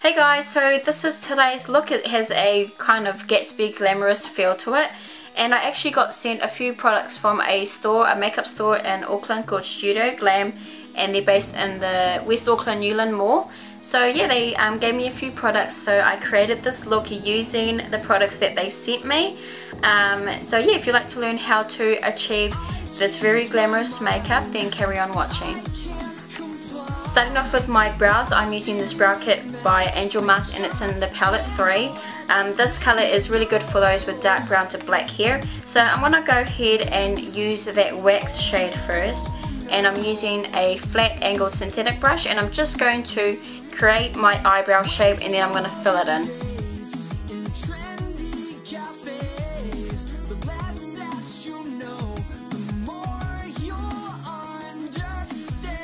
Hey guys, so this is today's look. It has a kind of Gatsby glamorous feel to it, and I actually got sent a few products from a store, a makeup store in Auckland called Studio Glam, and they're based in the West Auckland Lynn Mall. So yeah, they gave me a few products, so I created this look using the products that they sent me. So yeah, if you'd like to learn how to achieve this very glamorous makeup, then carry on watching. Starting off with my brows, I'm using this brow kit by Angelmask and it's in the palette 3. This colour is really good for those with dark brown to black hair. So I'm going to go ahead and use that wax shade first. And I'm using a flat angled synthetic brush, and I'm just going to create my eyebrow shape and then I'm going to fill it in.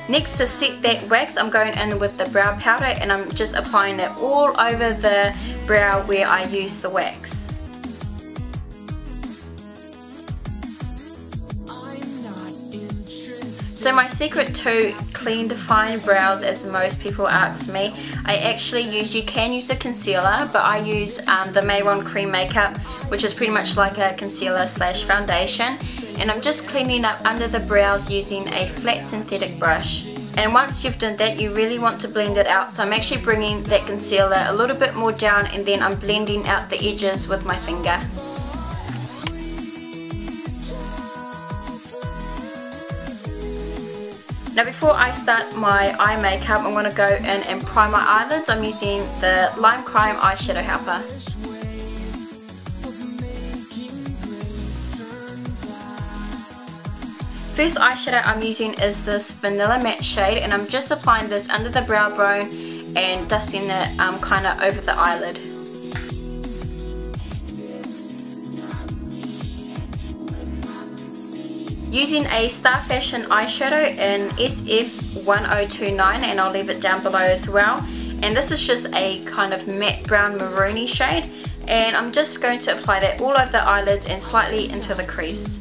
Next, to set that wax, I'm going in with the brow powder and I'm just applying it all over the brow where I used the wax. So my secret to clean defined brows, as most people ask me, I actually use, you can use a concealer, but I use the Mehron cream makeup, which is pretty much like a concealer slash foundation. And I'm just cleaning up under the brows using a flat synthetic brush. And once you've done that, you really want to blend it out. So I'm actually bringing that concealer a little bit more down, and then I'm blending out the edges with my finger. Now before I start my eye makeup, I'm going to go in and prime my eyelids. I'm using the Lime Crime eyeshadow helper. First eyeshadow I'm using is this Vanilla Matte shade, and I'm just applying this under the brow bone and dusting it kind of over the eyelid. Using a Star Fashion eyeshadow in SF1029, and I'll leave it down below as well. And this is just a kind of matte brown maroony shade, and I'm just going to apply that all over the eyelids and slightly into the crease.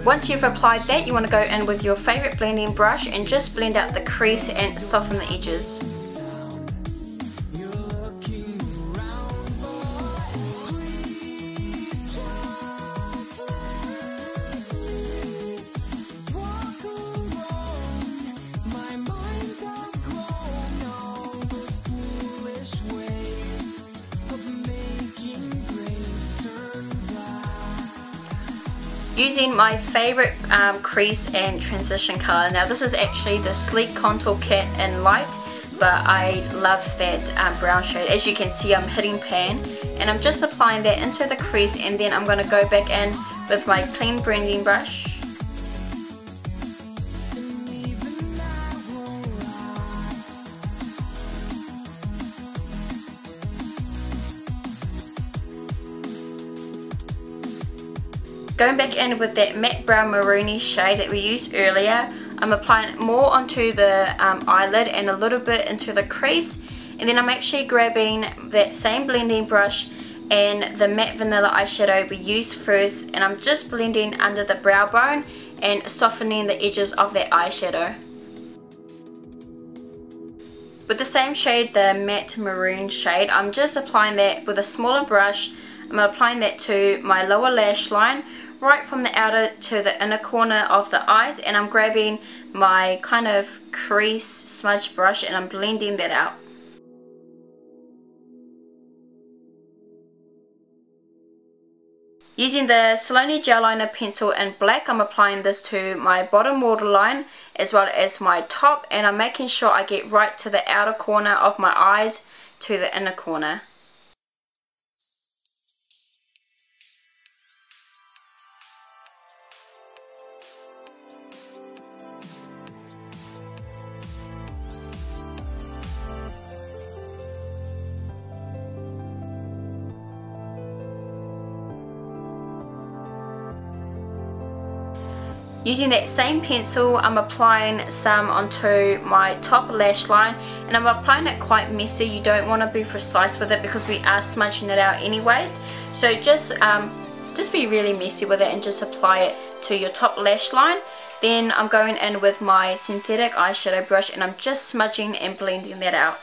Once you've applied that, you want to go in with your favourite blending brush and just blend out the crease and soften the edges. Using my favourite crease and transition colour. Now this is actually the Sleek Contour Kit in Light, but I love that brown shade. As you can see, I'm hitting pan, and I'm just applying that into the crease, and then I'm going to go back in with my clean blending brush. Going back in with that matte brown maroony shade that we used earlier, I'm applying more onto the eyelid and a little bit into the crease, and then I'm actually grabbing that same blending brush and the matte vanilla eyeshadow we used first, and I'm just blending under the brow bone and softening the edges of that eyeshadow. With the same shade, the matte maroon shade, I'm just applying that with a smaller brush. I'm applying that to my lower lash line, right from the outer to the inner corner of the eyes, and I'm grabbing my kind of crease smudge brush and I'm blending that out. Using the Celebre gel liner pencil in black, I'm applying this to my bottom waterline as well as my top, and I'm making sure I get right to the outer corner of my eyes to the inner corner. Using that same pencil, I'm applying some onto my top lash line, and I'm applying it quite messy. You don't want to be precise with it because we are smudging it out anyways. So just be really messy with it and just apply it to your top lash line. Then I'm going in with my synthetic eyeshadow brush and I'm just smudging and blending that out.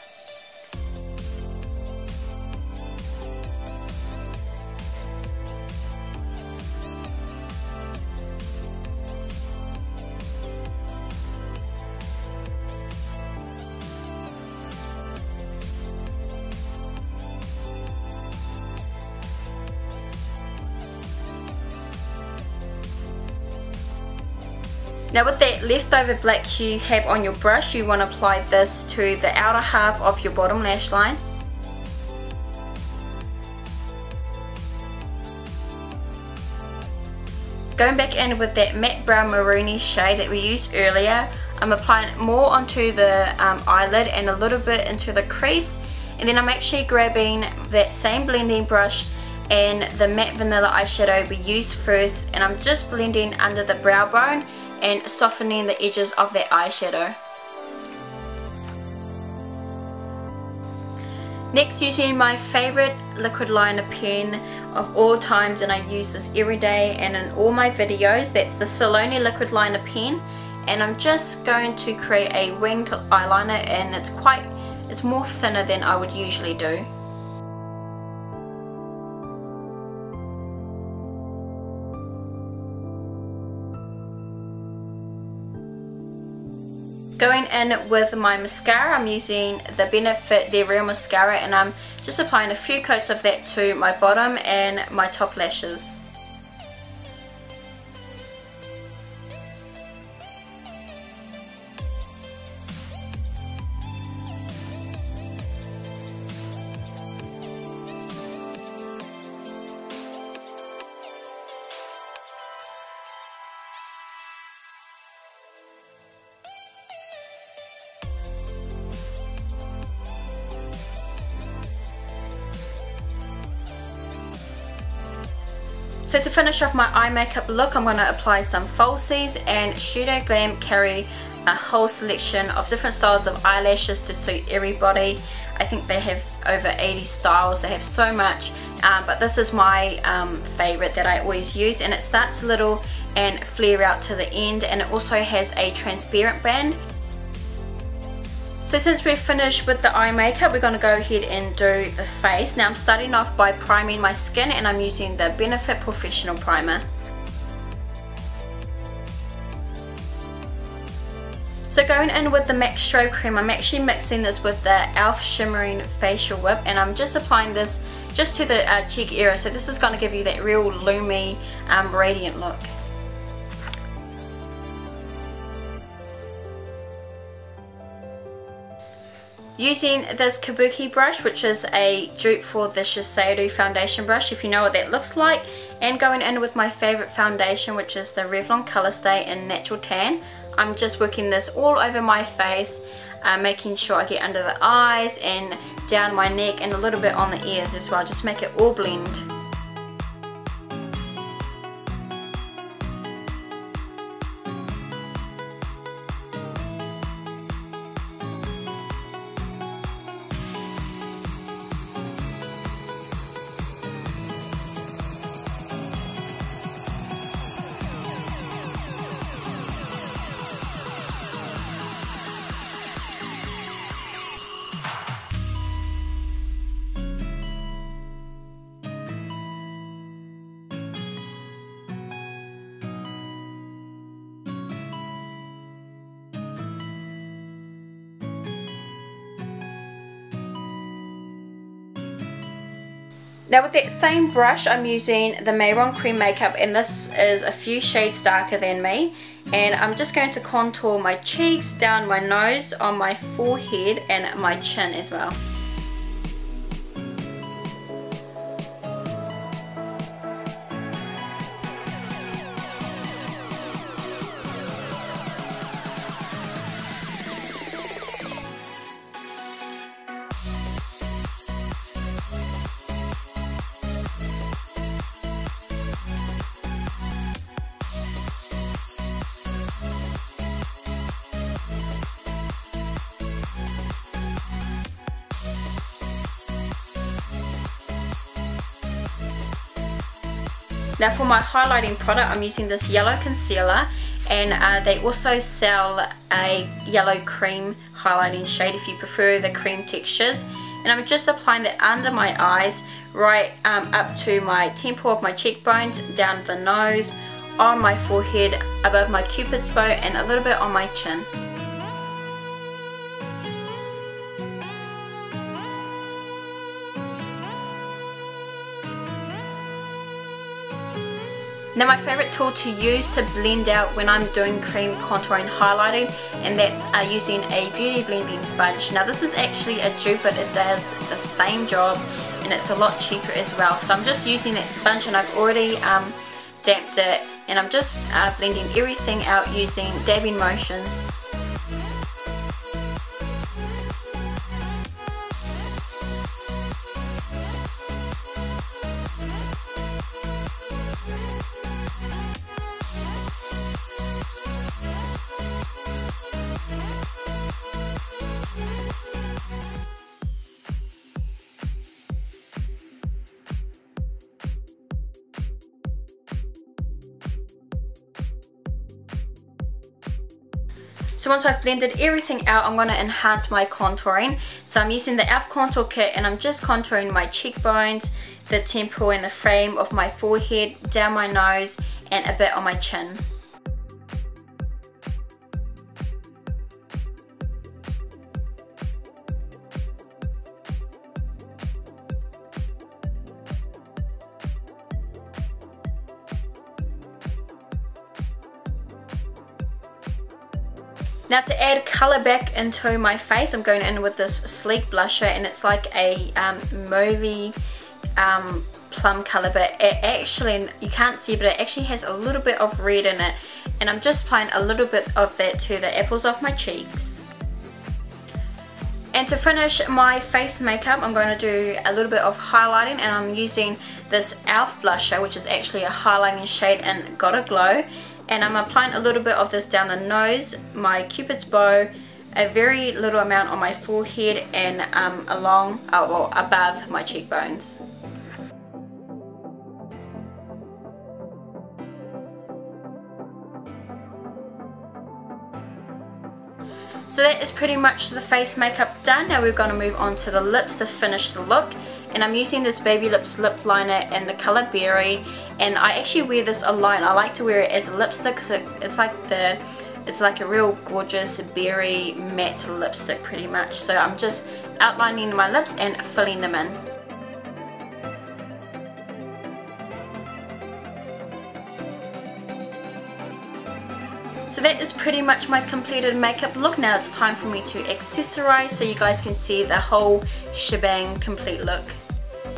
Now with that leftover black you have on your brush, you want to apply this to the outer half of your bottom lash line. Going back in with that matte brown maroony shade that we used earlier, I'm applying more onto the eyelid and a little bit into the crease, and then I'm actually grabbing that same blending brush and the matte vanilla eyeshadow we used first, and I'm just blending under the brow bone and softening the edges of that eyeshadow. Next, using my favorite liquid liner pen of all times, and I use this every day and in all my videos, that's the Silky liquid liner pen, and I'm just going to create a winged eyeliner, and it's more thinner than I would usually do. Going in with my mascara, I'm using the Benefit Their Real Mascara, and I'm just applying a few coats of that to my bottom and my top lashes. So to finish off my eye makeup look, I'm going to apply some falsies, and Studio Glam carry a whole selection of different styles of eyelashes to suit everybody. I think they have over 80 styles, they have so much, but this is my favorite that I always use, and it starts little and flare out to the end, and it also has a transparent band. So since we're finished with the eye makeup, we're going to go ahead and do the face. Now I'm starting off by priming my skin, and I'm using the Benefit Professional Primer. So going in with the MAC Strobe Cream, I'm actually mixing this with the e.l.f. Shimmering Facial Whip, and I'm just applying this just to the cheek area. So this is going to give you that real loomy, radiant look. Using this Kabuki brush, which is a dupe for the Shiseido foundation brush, if you know what that looks like, and going in with my favorite foundation, which is the Revlon Color Stay in Natural Tan. I'm just working this all over my face, making sure I get under the eyes and down my neck and a little bit on the ears as well, just make it all blend. Now with that same brush, I'm using the Mehron Cream Makeup, and this is a few shades darker than me, and I'm just going to contour my cheeks, down my nose, on my forehead and my chin as well. Now for my highlighting product, I'm using this yellow concealer, and they also sell a yellow cream highlighting shade if you prefer the cream textures. And I'm just applying that under my eyes, right up to my temple of my cheekbones, down the nose, on my forehead, above my cupid's bow, and a little bit on my chin. Now my favourite tool to use to blend out when I'm doing cream contouring highlighting, and that's using a beauty blending sponge. Now this is actually a dupe, but it does the same job and it's a lot cheaper as well. So I'm just using that sponge, and I've already damped it, and I'm just blending everything out using dabbing motions. So once I've blended everything out, I'm going to enhance my contouring. So I'm using the e.l.f. contour kit, and I'm just contouring my cheekbones, the temple and the frame of my forehead, down my nose, and a bit on my chin. Now to add colour back into my face, I'm going in with this sleek blusher, and it's like a mauvey plum colour, but it actually, you can't see, but it actually has a little bit of red in it, and I'm just applying a little bit of that to the apples of my cheeks. And to finish my face makeup, I'm going to do a little bit of highlighting, and I'm using this e.l.f. blusher, which is actually a highlighting shade in Gotta Glow. And I'm applying a little bit of this down the nose, my cupid's bow, a very little amount on my forehead, and along or above my cheekbones. So that is pretty much the face makeup done. Now we're going to move on to the lips to finish the look. And I'm using this Baby Lips lip liner in the colour Berry, and I actually wear this alone. I like to wear it as a lipstick because it's like a real gorgeous berry matte lipstick pretty much. So I'm just outlining my lips and filling them in. So that is pretty much my completed makeup look. Now it's time for me to accessorize so you guys can see the whole shebang complete look.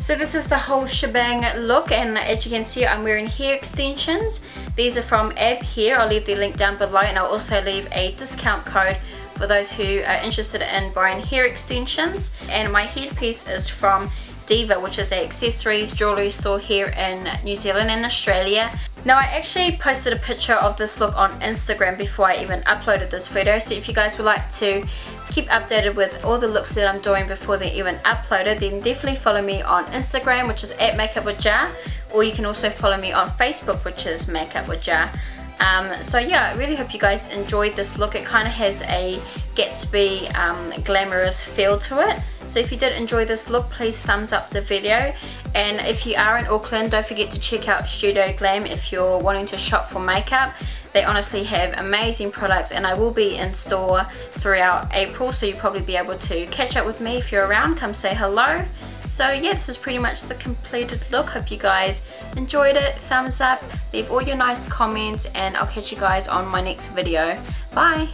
So this is the whole shebang look, and as you can see, I'm wearing hair extensions. These are from Abhair. I'll leave the link down below, and I'll also leave a discount code for those who are interested in buying hair extensions. And my headpiece is from DIVA, which is an accessories jewellery store here in New Zealand and Australia. Now I actually posted a picture of this look on Instagram before I even uploaded this video, so if you guys would like to keep updated with all the looks that I'm doing before they're even uploaded, then definitely follow me on Instagram, which is @makeupwithjar, or you can also follow me on Facebook, which is makeupwithjar. So yeah, I really hope you guys enjoyed this look. It kind of has a Gatsby glamorous feel to it. So if you did enjoy this look, please thumbs up the video. And if you are in Auckland, don't forget to check out Studio Glam if you're wanting to shop for makeup. They honestly have amazing products, and I will be in store throughout April, so you'll probably be able to catch up with me if you're around. Come say hello. So yeah, this is pretty much the completed look. Hope you guys enjoyed it. Thumbs up, leave all your nice comments, and I'll catch you guys on my next video. Bye!